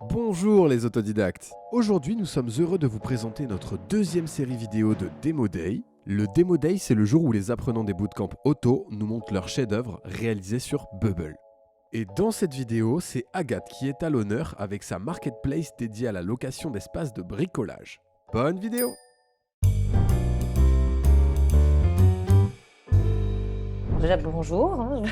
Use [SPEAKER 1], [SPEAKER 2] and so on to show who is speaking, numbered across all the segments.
[SPEAKER 1] Bonjour les autodidactes. Aujourd'hui, nous sommes heureux de vous présenter notre deuxième série vidéo de Demo Day. Le Demo Day, c'est le jour où les apprenants des bootcamps auto nous montrent leur chef-d'œuvre réalisé sur Bubble. Et dans cette vidéo, c'est Agathe qui est à l'honneur avec sa marketplace dédiée à la location d'espaces de bricolage. Bonne vidéo!
[SPEAKER 2] Déjà, bonjour, hein,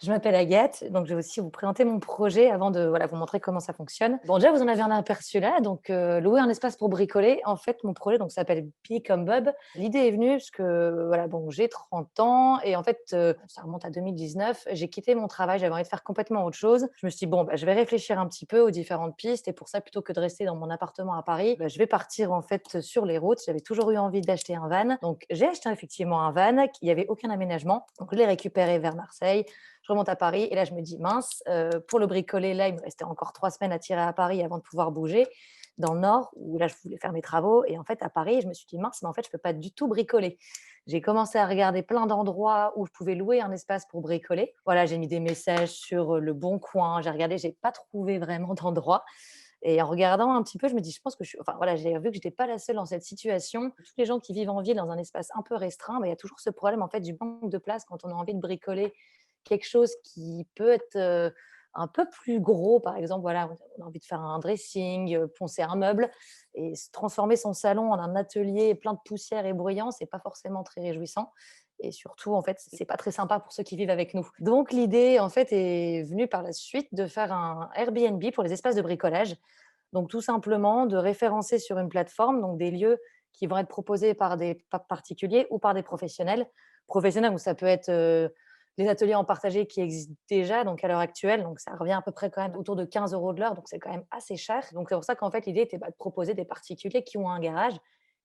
[SPEAKER 2] je m'appelle Agathe, donc je vais aussi vous présenter mon projet avant de vous montrer comment ça fonctionne. Bon, déjà, vous en avez un aperçu là, donc louer un espace pour bricoler. En fait, mon projet donc s'appelle Be comme Bob. L'idée est venue parce que bon, j'ai 30 ans et en fait, ça remonte à 2019. J'ai quitté mon travail, j'avais envie de faire complètement autre chose. Je me suis dit bon, je vais réfléchir un petit peu aux différentes pistes et pour ça, plutôt que de rester dans mon appartement à Paris, je vais partir en fait sur les routes. J'avais toujours eu envie d'acheter un van, donc j'ai acheté effectivement un van. Il n'y avait aucun aménagement, donc je l'ai récupéré vers Marseille. Je remonte à Paris et là, je me dis mince, pour le bricoler, là, il me restait encore 3 semaines à tirer à Paris avant de pouvoir bouger dans le nord où là, je voulais faire mes travaux et en fait, à Paris, je me suis dit: «Mince, mais en fait, je peux pas du tout bricoler». J'ai commencé à regarder plein d'endroits où je pouvais louer un espace pour bricoler. Voilà, j'ai mis des messages sur, Le Bon Coin, j'ai regardé, j'ai pas trouvé vraiment d'endroit et en regardant un petit peu, je me dis: «Je pense que je suis» enfin voilà, j'ai vu que j'étais pas la seule dans cette situation. Tous les gens qui vivent en ville dans un espace un peu restreint, il y a toujours ce problème en fait du manque de place quand on a envie de bricoler quelque chose qui peut être, un peu plus gros. Par exemple, voilà, on a envie de faire un dressing, poncer un meuble et se transformer son salon en un atelier plein de poussière et bruyant, c'est pas forcément très réjouissant et surtout, en fait, c'est pas très sympa pour ceux qui vivent avec nous. Donc l'idée, en fait, est venue par la suite de faire un Airbnb pour les espaces de bricolage. Donc tout simplement de référencer sur une plateforme, donc des lieux qui vont être proposés par des particuliers ou par des professionnels. Professionnels, où ça peut être, des ateliers en partagé qui existent déjà, donc à l'heure actuelle, donc ça revient à peu près quand même autour de 15 € de l'heure, donc c'est quand même assez cher. Donc c'est pour ça qu'en fait l'idée était, de proposer des particuliers qui ont un garage,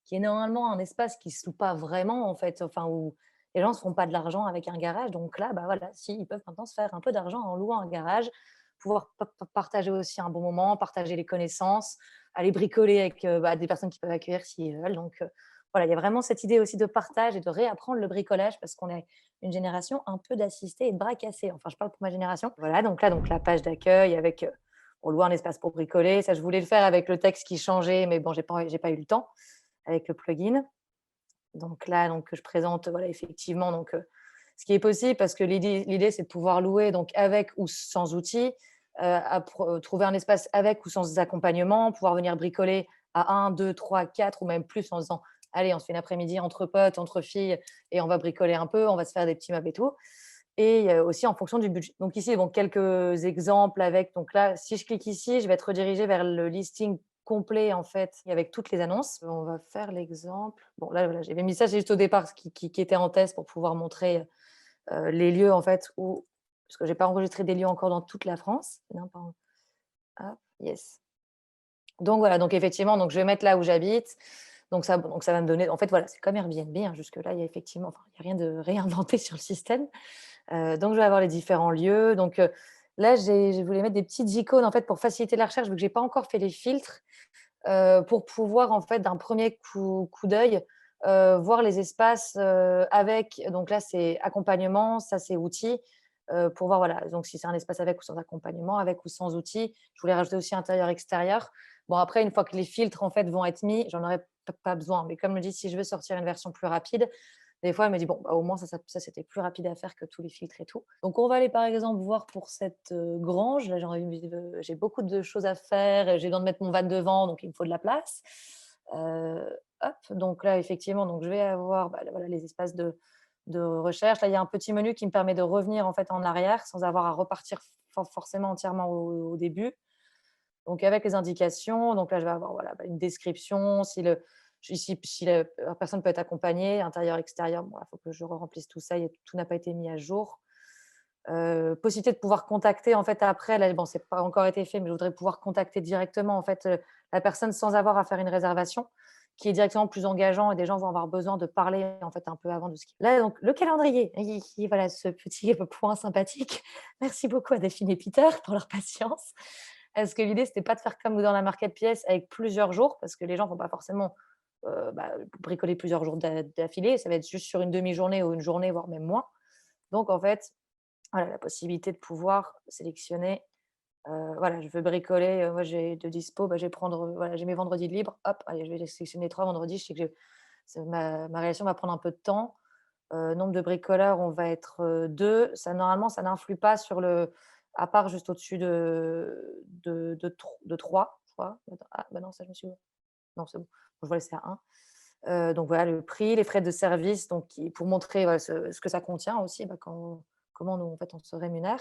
[SPEAKER 2] qui est normalement un espace qui ne se loue pas vraiment en fait, enfin où les gens ne se font pas de l'argent avec un garage. Donc là, voilà, si, ils peuvent maintenant se faire un peu d'argent en louant un garage, pouvoir partager aussi un bon moment, partager les connaissances, aller bricoler avec, des personnes qui peuvent accueillir s'ils veulent. Donc voilà, il y a vraiment cette idée aussi de partage et de réapprendre le bricolage parce qu'on est une génération un peu d'assistés et de bras cassés. Enfin, je parle pour ma génération. Voilà, donc là, donc la page d'accueil avec, on loue un espace pour bricoler. Ça, je voulais le faire avec le texte qui changeait, mais bon, j'ai pas eu le temps avec le plugin. Donc là, donc je présente, voilà, effectivement, donc ce qui est possible parce que l'idée, c'est de pouvoir louer donc avec ou sans outils, trouver un espace avec ou sans accompagnement, pouvoir venir bricoler à un, 2, 3, 4 ou même plus en se disant: «Allez, on se fait une après-midi entre potes, entre filles et on va bricoler un peu, on va se faire des petits meubles et tout» et aussi en fonction du budget. Donc ici, bon, quelques exemples avec donc là, si je clique ici, je vais être redirigée vers le listing complet, en fait, avec toutes les annonces. On va faire l'exemple. Bon, là, voilà, j'avais mis ça, c'est juste au départ ce qui était en test pour pouvoir montrer, les lieux, en fait, où parce que j'ai pas enregistré des lieux encore dans toute la France. Non, pardon. Hop, yes. Donc voilà, donc effectivement, donc je vais mettre là où j'habite. Donc ça va me donner en fait, voilà, c'est comme Airbnb, hein, jusque-là, il y a effectivement enfin, il y a rien de réinventé sur le système. Donc je vais avoir les différents lieux. Donc là, j'ai voulu mettre des petites icônes, en fait, pour faciliter la recherche, vu que j'ai pas encore fait les filtres, pour pouvoir, en fait, d'un premier coup d'œil, voir les espaces, avec donc là, c'est accompagnement, ça, c'est outils, pour voir, voilà, donc si c'est un espace avec ou sans accompagnement, avec ou sans outils. Je voulais rajouter aussi intérieur-extérieur. Bon, après, une fois que les filtres, en fait, vont être mis, j'en aurai pas besoin. Mais comme je dis, si je veux sortir une version plus rapide, des fois, elle me dit: «Bon, au moins ça c'était plus rapide à faire que tous les filtres et tout». Donc on va aller, par exemple, voir pour cette, grange. Là, j'ai beaucoup de choses à faire et j'ai besoin de mettre mon van devant, donc il me faut de la place. Hop, donc là, effectivement, donc je vais avoir, voilà, les espaces de recherche. Là, il y a un petit menu qui me permet de revenir, en fait, en arrière sans avoir à repartir forcément entièrement au début. Donc avec les indications, donc là, je vais avoir, voilà, une description, si la personne peut être accompagnée, intérieur, extérieur, bon, il faut que je remplisse tout ça, tout n'a pas été mis à jour. Possibilité de pouvoir contacter, en fait, après, là, bon, c'est pas encore été fait, mais je voudrais pouvoir contacter directement, en fait, la personne sans avoir à faire une réservation, qui est directement plus engageant et des gens vont avoir besoin de parler, en fait, un peu avant de ce qui là, donc le calendrier, voilà, ce petit point sympathique. Merci beaucoup à Delphine et Peter pour leur patience. Parce que l'idée, c'était pas de faire comme dans la marketplace avec plusieurs jours, parce que les gens vont pas forcément, bricoler plusieurs jours d'affilée. Ça va être juste sur une demi-journée ou une journée, voire même moins. Donc en fait, voilà, la possibilité de pouvoir sélectionner Voilà, je veux bricoler, moi j'ai de dispo, bah, je vais prendre, voilà, j'ai mes vendredis de libre, hop, allez, je vais les sélectionner 3 vendredis. Je sais que ma réalisation va prendre un peu de temps. Nombre de bricoleurs, on va être, 2. Ça normalement, ça n'influe pas sur le à part juste au-dessus de 3, je crois. Attends, ah bah non, ça je me suis non, c'est bon, je vais laisser à 1. Donc voilà, le prix, les frais de service, donc qui pour montrer, voilà, ce que ça contient aussi, bah, comment nous, en fait, on se rémunère.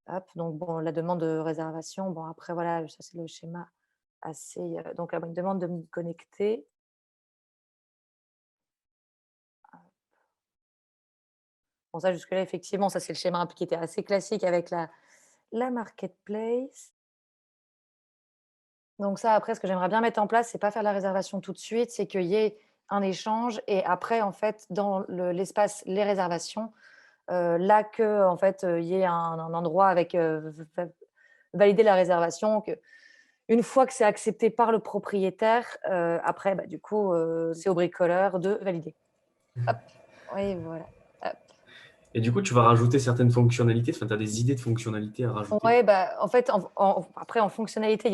[SPEAKER 2] Hop, donc bon, la demande de réservation, bon après voilà, ça c'est le schéma assez, donc là, une demande de me connecter. Bon ça jusque-là, effectivement, ça c'est le schéma un peu qui était assez classique avec la marketplace. Donc ça, après, ce que j'aimerais bien mettre en place, c'est pas faire la réservation tout de suite, c'est qu'il y ait un échange et après, en fait, dans l'espace «les réservations», là que en fait, il y ait un endroit avec, valider la réservation, que une fois que c'est accepté par le propriétaire, après, bah, du coup, c'est au bricoleur de valider. Hop, oui, voilà. Hop.
[SPEAKER 3] Et du coup, tu vas rajouter certaines fonctionnalités, enfin, tu as des idées de fonctionnalités à rajouter?
[SPEAKER 2] Ouais, bah, en fait, après en fonctionnalité,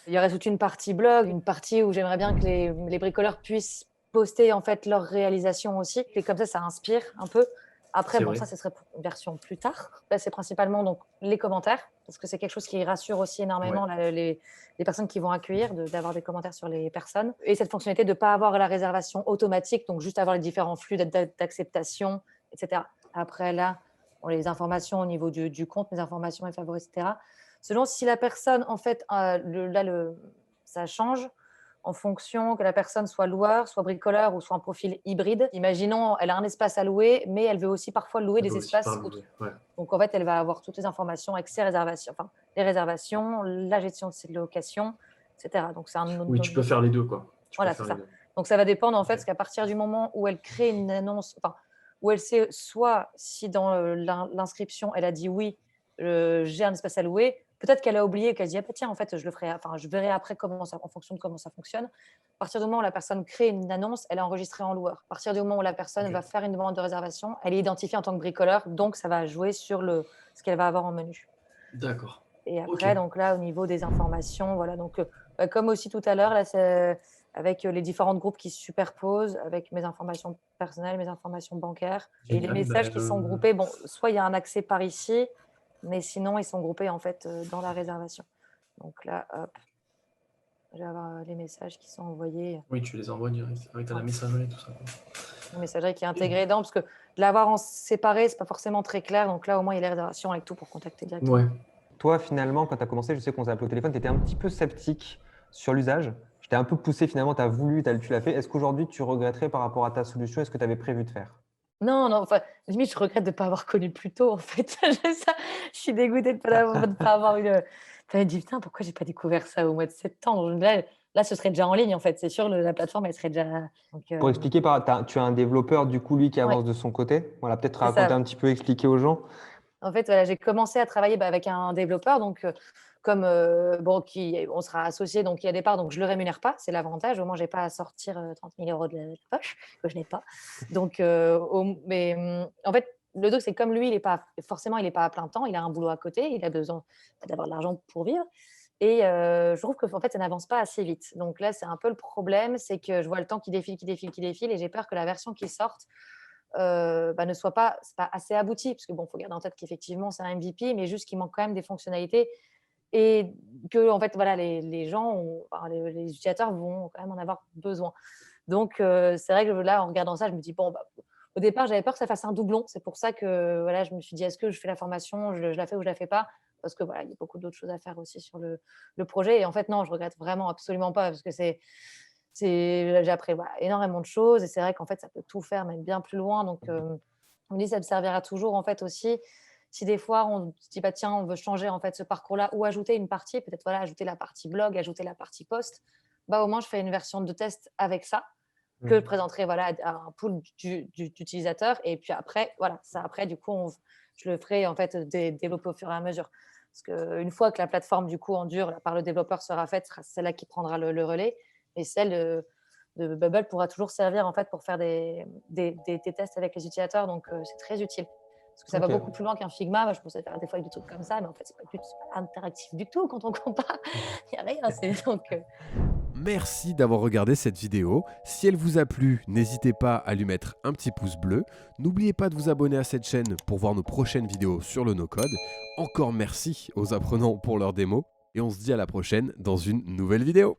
[SPEAKER 2] il y aurait toute une partie blog, une partie où j'aimerais bien que les bricoleurs puissent poster, en fait, leurs réalisations aussi et comme ça inspire un peu. Après,
[SPEAKER 3] C'est
[SPEAKER 2] bon,
[SPEAKER 3] vrai,
[SPEAKER 2] ça, ce serait pour une version plus tard. Là, c'est principalement donc les commentaires parce que c'est quelque chose qui rassure aussi
[SPEAKER 3] ouais.
[SPEAKER 2] énormément les personnes qui vont accueillir, d'avoir des commentaires sur les personnes et cette fonctionnalité de ne pas avoir la réservation automatique, donc juste avoir les différents flux d'acceptation et cetera. Après là, bon, les informations au niveau du compte, mes informations, mes favoris, et cetera. Selon si la personne, en fait, ça change en fonction que la personne soit loueur, soit bricoleur ou soit un profil hybride. Imaginons, elle a un espace à louer, mais elle veut aussi parfois louer
[SPEAKER 3] Elle
[SPEAKER 2] des
[SPEAKER 3] doit aussi
[SPEAKER 2] espaces
[SPEAKER 3] parler,
[SPEAKER 2] autres.
[SPEAKER 3] ouais.
[SPEAKER 2] Donc, en fait, elle va avoir toutes les informations avec ses réservations, enfin, les réservations, la gestion de ses locations, etc. Donc, c'est un
[SPEAKER 3] Oui, tu peux faire les 2, quoi. Tu peux
[SPEAKER 2] voilà, c'est
[SPEAKER 3] faire les
[SPEAKER 2] ça.
[SPEAKER 3] 2.
[SPEAKER 2] Donc ça va dépendre en fait,
[SPEAKER 3] OK.
[SPEAKER 2] parce qu'à partir du moment où elle crée une annonce, enfin, où elle sait soit si dans, l'inscription, elle a dit: «Oui, j'ai un espace à louer», peut-être qu'elle a oublié, qu'elle se dit: «Ah bah tiens, en fait, je le ferai, enfin, je verrai après comment ça en fonction de comment ça fonctionne». À partir du moment où la personne crée une annonce, elle est enregistrée en loueur. À partir du moment où la personne
[SPEAKER 3] OK.
[SPEAKER 2] va faire une demande de réservation, elle est identifiée en tant que bricoleur, donc ça va jouer sur ce qu'elle va avoir en menu.
[SPEAKER 3] D'accord.
[SPEAKER 2] Et
[SPEAKER 3] OK.
[SPEAKER 2] après, donc là, au niveau des informations, voilà, donc bah, comme aussi tout à l'heure, là, c'est avec, les différents groupes qui se superposent, avec mes informations personnelles, mes informations bancaires et les
[SPEAKER 3] Génial,
[SPEAKER 2] messages qui sont groupés. Bon, soit il y a un accès par ici, mais sinon ils sont groupés, en fait, dans la réservation. Donc là, hop, je vais avoir, les messages qui sont envoyés,
[SPEAKER 3] oui, tu les envoies direct. Oui, tu as la
[SPEAKER 2] ouais,
[SPEAKER 3] messagerie, tout ça, quoi.
[SPEAKER 2] une messagerie qui est
[SPEAKER 3] Et
[SPEAKER 2] intégrée dedans, parce que de l'avoir en séparé, c'est pas forcément très clair. Donc là, au moins, il y a les réservations avec tout pour contacter directement.
[SPEAKER 3] ouais.
[SPEAKER 4] Toi, finalement, quand tu as commencé, je sais qu'on s'est appelé au téléphone, tu étais un petit peu sceptique sur l'usage. Je t'ai un peu poussé, finalement, tu as voulu, tu l'as fait. Est-ce qu'aujourd'hui, tu regretterais par rapport à ta solution? Est-ce que tu avais prévu de faire?
[SPEAKER 2] Non, non, enfin, limite, je regrette de ne pas avoir connu plus tôt, en fait. Ça, je suis dégoûtée de pas avoir eu le enfin, je me dis: «Putain, pourquoi j'ai pas découvert ça au mois de septembre?» Là, ce serait déjà en ligne, en fait. C'est sûr, la plateforme, elle serait déjà donc
[SPEAKER 4] Pour expliquer, tu as un développeur, du coup, lui, qui
[SPEAKER 2] ouais,
[SPEAKER 4] avance de son côté. Voilà, peut-être
[SPEAKER 2] c'est
[SPEAKER 4] raconter
[SPEAKER 2] ça.
[SPEAKER 4] un petit peu, expliquer aux gens.
[SPEAKER 2] En fait, voilà, j'ai commencé à travailler, bah, avec un développeur donc comme, bon, qui on sera associés donc il y a des parts donc je le rémunère pas, c'est l'avantage. Au moins, j'ai pas à sortir, 30 000 € de la poche que je n'ai pas. Donc en fait, le truc, c'est comme lui, il est pas à plein temps, il a un boulot à côté, il a besoin d'avoir de l'argent pour vivre et je trouve qu'en fait, ça n'avance pas assez vite. Donc là, c'est un peu le problème, c'est que je vois le temps qui défile, qui défile, qui défile et j'ai peur que la version qui sorte bah, ne soit pas c'est pas assez abouti. Parce que bon, il faut garder en tête qu'effectivement, c'est un MVP, mais juste qu'il manque quand même des fonctionnalités et que en fait, voilà, les gens enfin, les utilisateurs vont quand même en avoir besoin. Donc c'est vrai que là, en regardant ça, je me dis: «Bon, bah», au départ, j'avais peur que ça fasse un doublon. C'est pour ça que, voilà, je me suis dit: «Est-ce que je fais la formation, je la fais ou je la fais pas?» parce que, voilà, il y a beaucoup d'autres choses à faire aussi sur le projet et en fait, non, je regrette vraiment absolument pas parce que j'ai appris, voilà, énormément de choses et c'est vrai qu'en fait, ça peut tout faire, même bien plus loin donc je me dis: «Ça me servira toujours», en fait, aussi si des fois on se dit: «Bah, tiens, on veut changer, en fait, ce parcours-là» ou ajouter une partie, peut-être, voilà, ajouter la partie blog, ajouter la partie post, bah, au moins, je fais une version de test avec ça que je
[SPEAKER 4] Mmh.
[SPEAKER 2] présenterai, voilà, à un pool d'utilisateurs et puis après, voilà, ça après, du coup, je le ferai, en fait, développer au fur et à mesure. Parce qu'une fois que la plateforme, du coup, en dur, là, par le développeur sera faite, ce sera celle-là qui prendra le relais et celle, de Bubble pourra toujours servir, en fait, pour faire des tests avec les utilisateurs donc c'est très utile. Parce que ça va
[SPEAKER 4] Ok.
[SPEAKER 2] beaucoup plus loin qu'un Figma. Moi, je pensais faire des fois des trucs comme ça, mais en fait, c'est pas interactif du tout quand on compare. Il n'y a rien.
[SPEAKER 1] Merci d'avoir regardé cette vidéo. Si elle vous a plu, n'hésitez pas à lui mettre un petit pouce bleu. N'oubliez pas de vous abonner à cette chaîne pour voir nos prochaines vidéos sur le no-code. Encore merci aux apprenants pour leur démo. Et on se dit à la prochaine dans une nouvelle vidéo.